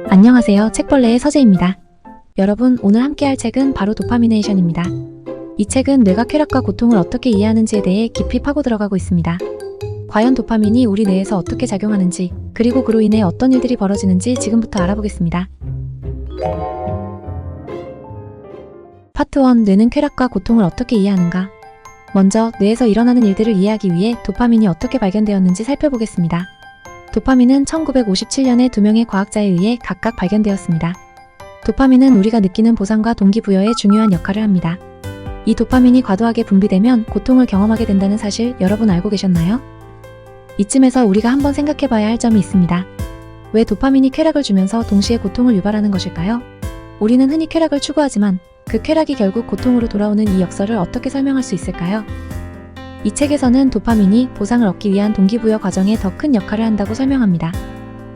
안녕하세요. 책벌레의 서재입니다. 여러분, 오늘 함께할 책은 바로 도파미네이션입니다. 이 책은 뇌가 쾌락과 고통을 어떻게 이해하는지에 대해 깊이 파고 들어가고 있습니다. 과연 도파민이 우리 뇌에서 어떻게 작용하는지, 그리고 그로 인해 어떤 일들이 벌어지는지 지금부터 알아보겠습니다. 파트 1. 뇌는 쾌락과 고통을 어떻게 이해하는가? 먼저 뇌에서 일어나는 일들을 이해하기 위해 도파민이 어떻게 발견되었는지 살펴보겠습니다. 도파민은 1957년에 두 명의 과학자에 의해 각각 발견되었습니다. 도파민은 우리가 느끼는 보상과 동기부여에 중요한 역할을 합니다. 이 도파민이 과도하게 분비되면 고통을 경험하게 된다는 사실 여러분 알고 계셨나요? 이쯤에서 우리가 한번 생각해봐야 할 점이 있습니다. 왜 도파민이 쾌락을 주면서 동시에 고통을 유발하는 것일까요? 우리는 흔히 쾌락을 추구하지만 그 쾌락이 결국 고통으로 돌아오는 이 역설을 어떻게 설명할 수 있을까요? 이 책에서는 도파민이 보상을 얻기 위한 동기부여 과정에 더 큰 역할을 한다고 설명합니다.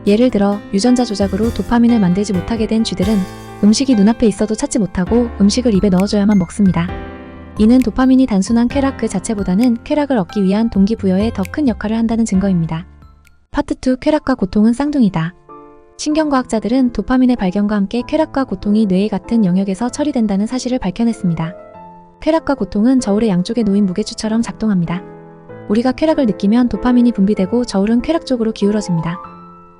예를 들어 유전자 조작으로 도파민을 만들지 못하게 된 쥐들은 음식이 눈앞에 있어도 찾지 못하고 음식을 입에 넣어줘야만 먹습니다. 이는 도파민이 단순한 쾌락 그 자체보다는 쾌락을 얻기 위한 동기부여에 더 큰 역할을 한다는 증거입니다. 파트 2. 쾌락과 고통은 쌍둥이다. 신경과학자들은 도파민의 발견과 함께 쾌락과 고통이 뇌의 같은 영역에서 처리된다는 사실을 밝혀냈습니다. 쾌락과 고통은 저울의 양쪽에 놓인 무게추처럼 작동합니다. 우리가 쾌락을 느끼면 도파민이 분비되고 저울은 쾌락 쪽으로 기울어집니다.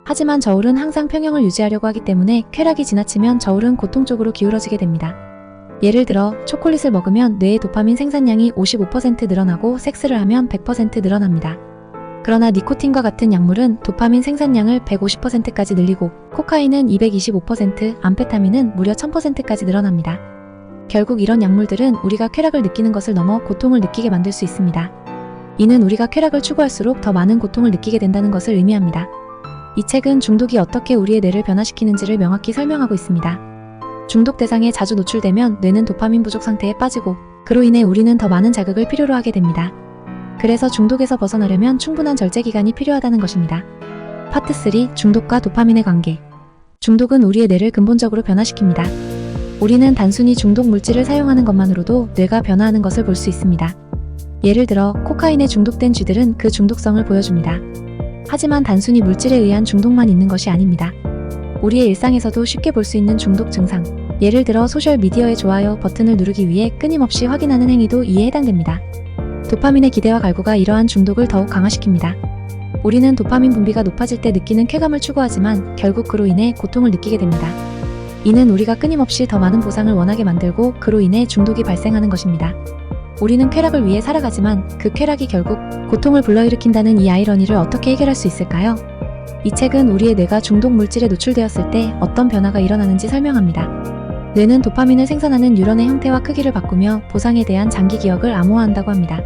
하지만 저울은 항상 평형을 유지하려고 하기 때문에 쾌락이 지나치면 저울은 고통 쪽으로 기울어지게 됩니다. 예를 들어 초콜릿을 먹으면 뇌의 도파민 생산량이 55% 늘어나고 섹스를 하면 100% 늘어납니다. 그러나 니코틴과 같은 약물은 도파민 생산량을 150%까지 늘리고 코카인은 225%, 암페타민은 무려 1000%까지 늘어납니다. 결국 이런 약물들은 우리가 쾌락을 느끼는 것을 넘어 고통을 느끼게 만들 수 있습니다. 이는 우리가 쾌락을 추구할수록 더 많은 고통을 느끼게 된다는 것을 의미합니다. 이 책은 중독이 어떻게 우리의 뇌를 변화시키는지를 명확히 설명하고 있습니다. 중독 대상에 자주 노출되면 뇌는 도파민 부족 상태에 빠지고 그로 인해 우리는 더 많은 자극을 필요로 하게 됩니다. 그래서 중독에서 벗어나려면 충분한 절제 기간이 필요하다는 것입니다. 파트 3. 중독과 도파민의 관계. 중독은 우리의 뇌를 근본적으로 변화시킵니다. 우리는 단순히 중독 물질을 사용하는 것만으로도 뇌가 변화하는 것을 볼 수 있습니다. 예를 들어 코카인에 중독된 쥐들은 그 중독성을 보여줍니다. 하지만 단순히 물질에 의한 중독만 있는 것이 아닙니다. 우리의 일상에서도 쉽게 볼 수 있는 중독 증상, 예를 들어 소셜미디어의 좋아요 버튼을 누르기 위해 끊임없이 확인하는 행위도 이에 해당됩니다. 도파민의 기대와 갈구가 이러한 중독을 더욱 강화시킵니다. 우리는 도파민 분비가 높아질 때 느끼는 쾌감을 추구하지만 결국 그로 인해 고통을 느끼게 됩니다. 이는 우리가 끊임없이 더 많은 보상을 원하게 만들고 그로 인해 중독이 발생하는 것입니다. 우리는 쾌락을 위해 살아가지만 그 쾌락이 결국 고통을 불러일으킨다는 이 아이러니를 어떻게 해결할 수 있을까요? 이 책은 우리의 뇌가 중독 물질에 노출되었을 때 어떤 변화가 일어나는지 설명합니다. 뇌는 도파민을 생산하는 뉴런의 형태와 크기를 바꾸며 보상에 대한 장기 기억을 암호화한다고 합니다.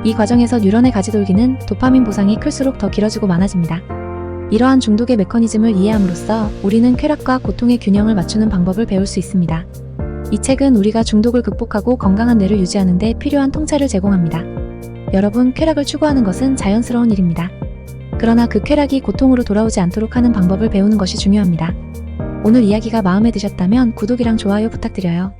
이 과정에서 뉴런의 가지돌기는 도파민 보상이 클수록 더 길어지고 많아집니다. 이러한 중독의 메커니즘을 이해함으로써 우리는 쾌락과 고통의 균형을 맞추는 방법을 배울 수 있습니다. 이 책은 우리가 중독을 극복하고 건강한 뇌를 유지하는 데 필요한 통찰을 제공합니다. 여러분, 쾌락을 추구하는 것은 자연스러운 일입니다. 그러나 그 쾌락이 고통으로 돌아오지 않도록 하는 방법을 배우는 것이 중요합니다. 오늘 이야기가 마음에 드셨다면 구독이랑 좋아요 부탁드려요.